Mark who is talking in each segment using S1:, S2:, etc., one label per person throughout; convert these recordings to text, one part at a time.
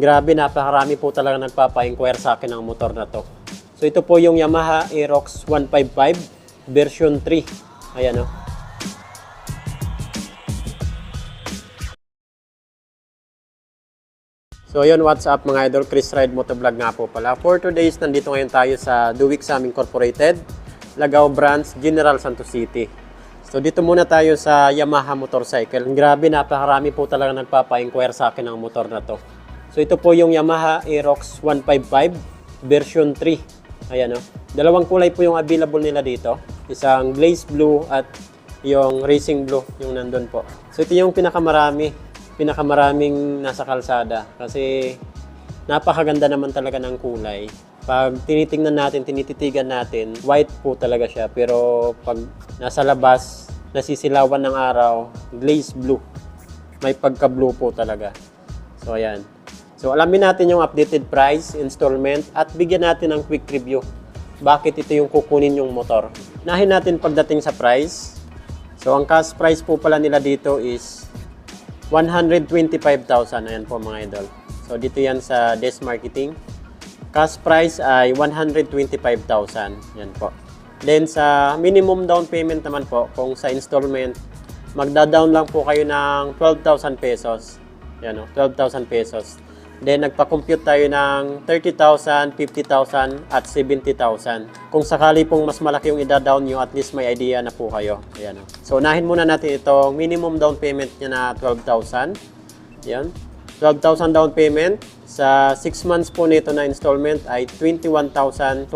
S1: Grabe, napakarami po talaga nagpapa-inquire sa akin ng motor na to. So ito po yung Yamaha Aerox 155 version 3. Ayan o. So yun, what's up mga idol, Chris Ride Motovlog nga po pala. For today's, nandito ngayon tayo sa Duwixam Incorporated, Lagao Branch, General Santos City. So dito muna tayo sa Yamaha motorcycle. Grabe, napakarami po talaga nagpapa-inquire sa akin ng motor na to. So ito po yung Yamaha Aerox 155 version 3. Ayan o. Dalawang kulay po yung available nila dito. Isang glaze blue at yung racing blue yung nandun po. So ito yung pinakamaraming nasa kalsada. Kasi napakaganda naman talaga ng kulay. Pag tinitingnan natin, tinititigan natin, white po talaga siya. Pero pag nasa labas, nasisilawan ng araw, glaze blue. May pagka-blue po talaga. So ayan. So alamin natin yung updated price, installment, at bigyan natin ng quick review. Bakit ito yung kukunin yung motor? Nahin natin pagdating sa price. So ang cash price po pala nila dito is 125,000. Ayan po mga idol. So dito yan sa Desk Marketing. Cash price ay 125,000. Yan po. Then sa minimum down payment naman po, kung sa installment, magda-down lang po kayo ng 12,000 pesos. Yan o, 12,000 pesos. Then nagpa-compute tayo ng 30,000, 50,000 at 70,000. Kung sakali pong mas malaki yung ida-down nyo, at least may idea na po kayo. Ayan o. So unahin muna natin itong minimum down payment niya na 12,000. Ayan. 12,000 down payment. Sa 6 months po nito na installment ay 21,207.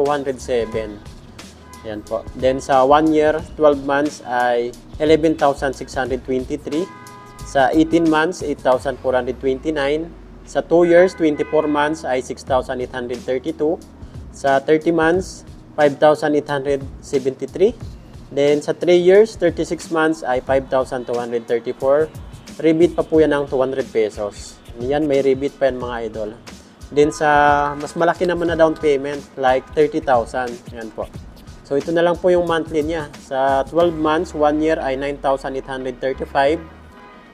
S1: Ayan po. Then sa 1 year, 12 months ay 11,623. Sa 18 months, 8,429. Sa 2 years, 24 months ay 6,832. Sa 30 months, 5,873. Then sa 3 years, 36 months ay 5,234. Rebate pa po yan ng 200 pesos. Yan, may rebate pa yan mga idol. Then sa mas malaki naman na down payment, like 30,000. Yan po. So ito na lang po yung monthly niya. Sa 12 months, 1 year ay 9,835.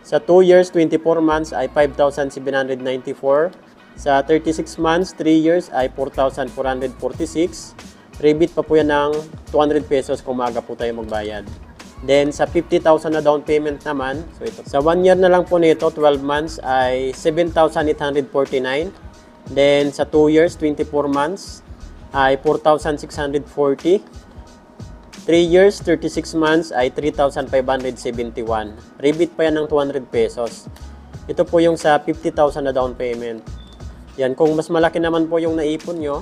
S1: Sa 2 years, 24 months ay 5,794. Sa 36 months, 3 years ay 4,446. Rebate pa po yan ng 200 pesos kung maaga po tayo magbayad. Then sa 50,000 na down payment naman, so ito. Sa 1 year na lang po nito, 12 months ay 7,849. Then sa 2 years, 24 months ay 4,640. 3 years, 36 months ay 3,571. Rebate pa yan ng 200 pesos. Ito po yung sa 50,000 na down payment. Yan, kung mas malaki naman po yung naipon nyo,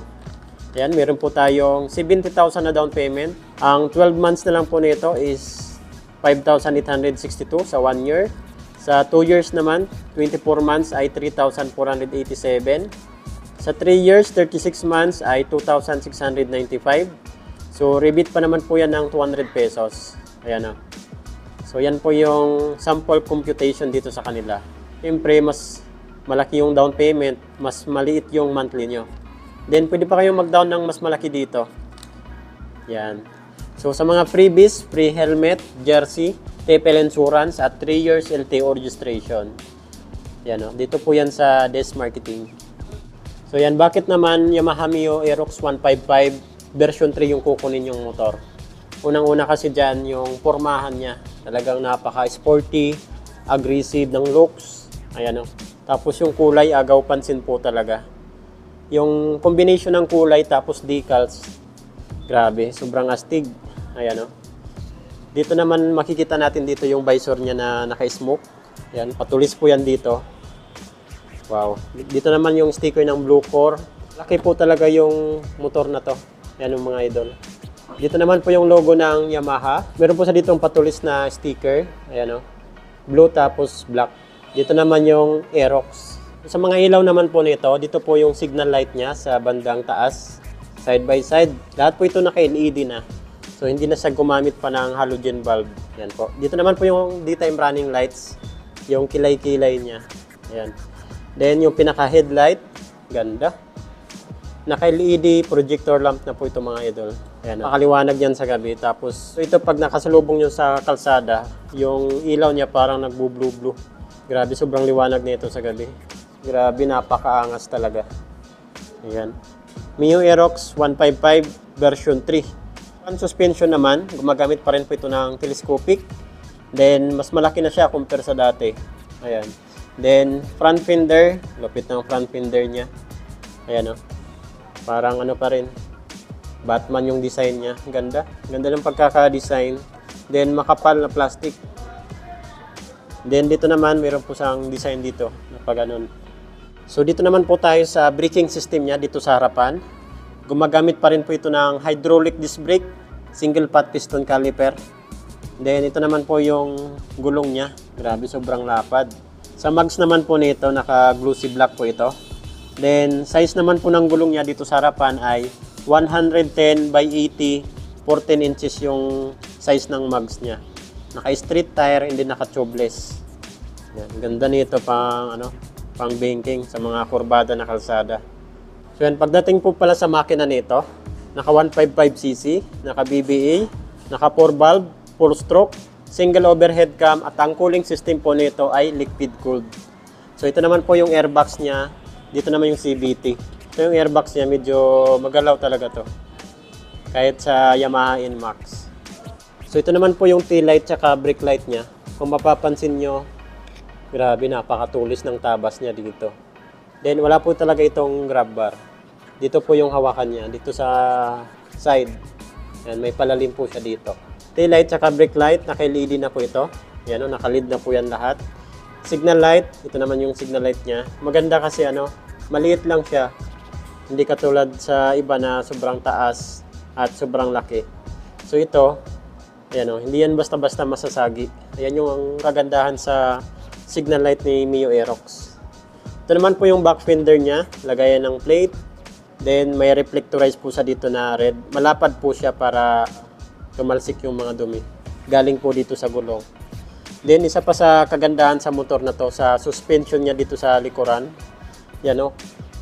S1: yan, meron po tayong 70,000 na down payment. Ang 12 months na lang po nito is 5,862 sa 1 year. Sa 2 years naman, 24 months ay 3,487. Sa 3 years, 36 months ay 2,695. So, rebate pa naman po yan ng 200 pesos. Ayan na. So, yan po yung sample computation dito sa kanila. Siyempre, mas malaki yung down payment, mas maliit yung monthly nyo. Then, pwede pa kayong mag-down ng mas malaki dito. Yan. So, sa mga freebies, free helmet, jersey, TPL insurance, at 3 years LTO registration. Yan o. Dito po yan sa Desk Marketing. So, yan. Bakit naman Yamaha Mio Aerox 155 version 3 yung kukunin yung motor? Unang-una kasi dyan, yung pormahan niya. Talagang napaka-sporty, aggressive ng looks. Ayan o. Tapos yung kulay, agaw pansin po talaga. Yung combination ng kulay tapos decals, grabe, sobrang astig. Ayan o. Dito naman makikita natin dito yung visor niya na naka-smoke. Ayan, patulis po yan dito. Wow. Dito naman yung sticker ng Blue Core. Laki po talaga yung motor na to. Yan yung mga idol. Dito naman po yung logo ng Yamaha. Meron po sa ditong patulis na sticker. Ayan o. Blue tapos black. Dito naman yung Aerox. Sa mga ilaw naman po nito, dito po yung signal light niya sa bandang taas. Side by side. Lahat po ito naka-LED na. So hindi na siya gumamit pa ng halogen bulb. Yan po. Dito naman po yung daytime running lights. Yung kilay-kilay niya. Ayan. Then yung pinaka-headlight. Ganda. Naka-LED projector lamp na po ito mga idol. Ayan, nakaliwanag yan sa gabi. Tapos ito pag nakasalubong nyo sa kalsada, yung ilaw niya parang nagbu-blue-blue. Grabe, sobrang liwanag nito sa gabi. Grabe, napakaangas talaga. Ayan. Mio Aerox 155 version 3. Ang suspension naman, gumagamit pa rin po ito ng telescopic. Then, mas malaki na siya compare sa dati. Ayan. Then, front fender. Lupit ng front fender niya. Ayan o. Parang ano pa rin. Batman yung design niya. Ganda. Ganda ng pagkaka-design. Then, makapal na plastic. Then, dito naman, mayroon po siyang design dito. Na pag ganun. So, dito naman po tayo sa braking system niya dito sa harapan. Gumagamit pa rin po ito ng hydraulic disc brake, single pot piston caliper. Then, ito naman po yung gulong niya. Grabe, sobrang lapad. Sa mags naman po nito, naka-glossy black po ito. Then, size naman po ng gulong niya dito sa harapan ay 110 by 80, 14 inches yung size ng mags niya. Naka-street tire, hindi naka-tubeless. Yan, ganda nito pang banking sa mga kurbada na kalsada. So yan, pagdating po pala sa makina nito, naka 155cc, naka BBA, naka 4 valve, 4 stroke, single overhead cam, at ang cooling system po nito ay liquid cooled. So ito naman po yung airbox niya, dito naman yung CVT. Ito yung airbox niya, medyo magalaw talaga to. Kahit sa Yamaha NMAX. So ito naman po yung tail light tsaka brake light niya. Kung mapapansin nyo, grabe, napakatulis ng tabas niya dito. Then wala po talaga itong grab bar. Dito po yung hawakan niya, dito sa side. Yan, may palalim po siya dito. Tail light tsaka brake light, naka-LED na po ito. Yan, naka-LED na po yan lahat. Signal light, ito naman yung signal light niya. Maganda kasi maliit lang siya. Hindi katulad sa iba na sobrang taas at sobrang laki. So ito, ayan hindi yan basta-basta masasagi. Ayan yung ang kagandahan sa signal light ni Mio Aerox. Ito naman po yung back fender niya, lagayan ng plate. Then may reflectorize po sa dito na red. Malapad po siya para tumalsik yung mga dumi. Galing po dito sa gulong. Then isa pa sa kagandahan sa motor na to, sa suspension niya dito sa likuran. Yan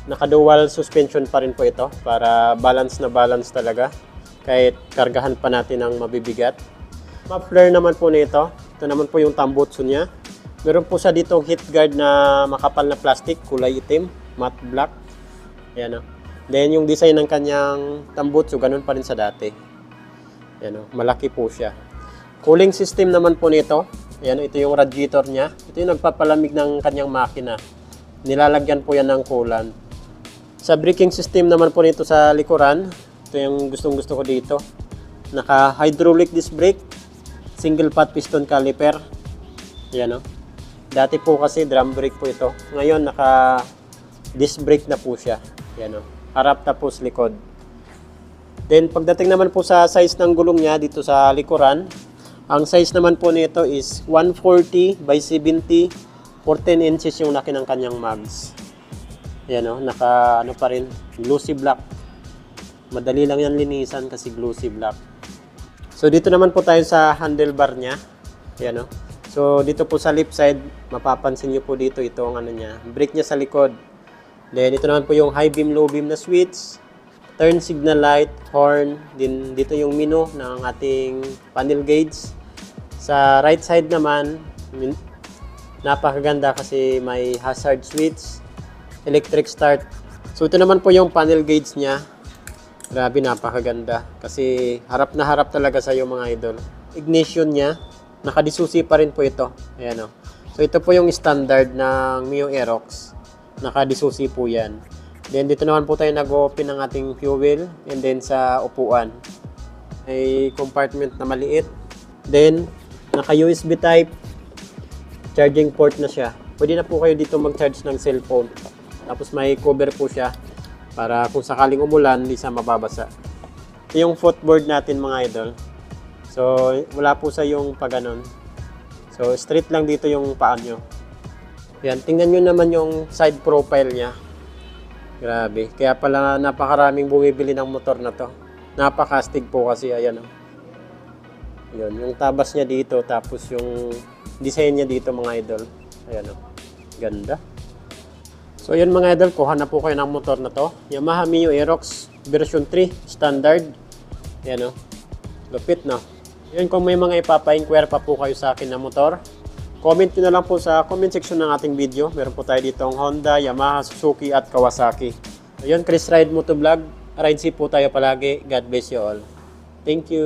S1: naka-dual suspension pa rin po ito para balance na balance talaga. Kahit kargahan pa natin ng mabibigat. Muffler naman po nito. Ito naman po yung tambutso niya. Meron po sa dito heat guard na makapal na plastic, kulay itim, matte black. Ayan Then yung design ng kanyang tambutso, ganun pa rin sa dati. Ayan malaki po siya. Cooling system naman po nito. Ayan ito yung radiator niya. Ito yung nagpapalamig ng kanyang makina. Nilalagyan po yan ng coolant. Sa braking system naman po nito sa likuran, ito yung gustong-gusto ko dito. Naka-hydraulic disc brake, single pot piston caliper. Ayan Dati po kasi drum brake po ito. Ngayon naka-disc brake na po siya. Ayan Harap tapos likod. Then pagdating naman po sa size ng gulong niya dito sa likuran, ang size naman po nito is 140 by 70, 14 inches yung laki ng kanyang mags. Ayan naka pa rin, glossy black. Madali lang yan linisan kasi glossy black. So dito naman po tayo sa handlebar niya. Ayan So dito po sa left side, mapapansin niyo po dito itong niya, brake niya sa likod. Then ito naman po yung high beam, low beam na switch, turn signal light, horn, din dito yung menu ng ating panel gauge. Sa right side naman, napakaganda kasi may hazard switch, electric start. So ito naman po yung panel gauge niya. Grabe, napakaganda kasi harap na harap talaga sa iyo mga idol. Ignition niya, nakadisusi pa rin po ito. Ayan So ito po yung standard ng Mio Aerox. Nakadisusi po yan. Then dito naman po tayo nag-open ng ating fuel and then sa upuan. May compartment na maliit. Then naka USB type charging port na siya. Pwede na po kayo dito mag-charge ng cellphone. Tapos may cover po siya para kung sakaling umulan, hindi siya mababasa. Ito yung footboard natin mga idol. So, wala po sa yung paganon. So, straight lang dito yung paa nyo. Yan, tingnan nyo naman yung side profile niya. Grabe. Kaya pala napakaraming bumibili ng motor na to. Napakastig po kasi. Ayan Yun, yung tabas niya dito. Tapos yung design niya dito mga idol. Ayan Ganda. So yun mga idol, kuha na po kayo ng motor na to. Yamaha Mio Aerox version 3 standard. Ayan Lupit Yun, kung may mga ipapa-inquire pa po kayo sa akin na motor, Comment nyo na lang po sa comment section ng ating video. Meron po tayo ditong Honda, Yamaha, Suzuki at Kawasaki. Ayun, Chris Ride Motovlog. Ride safe po tayo palagi. God bless you all. Thank you.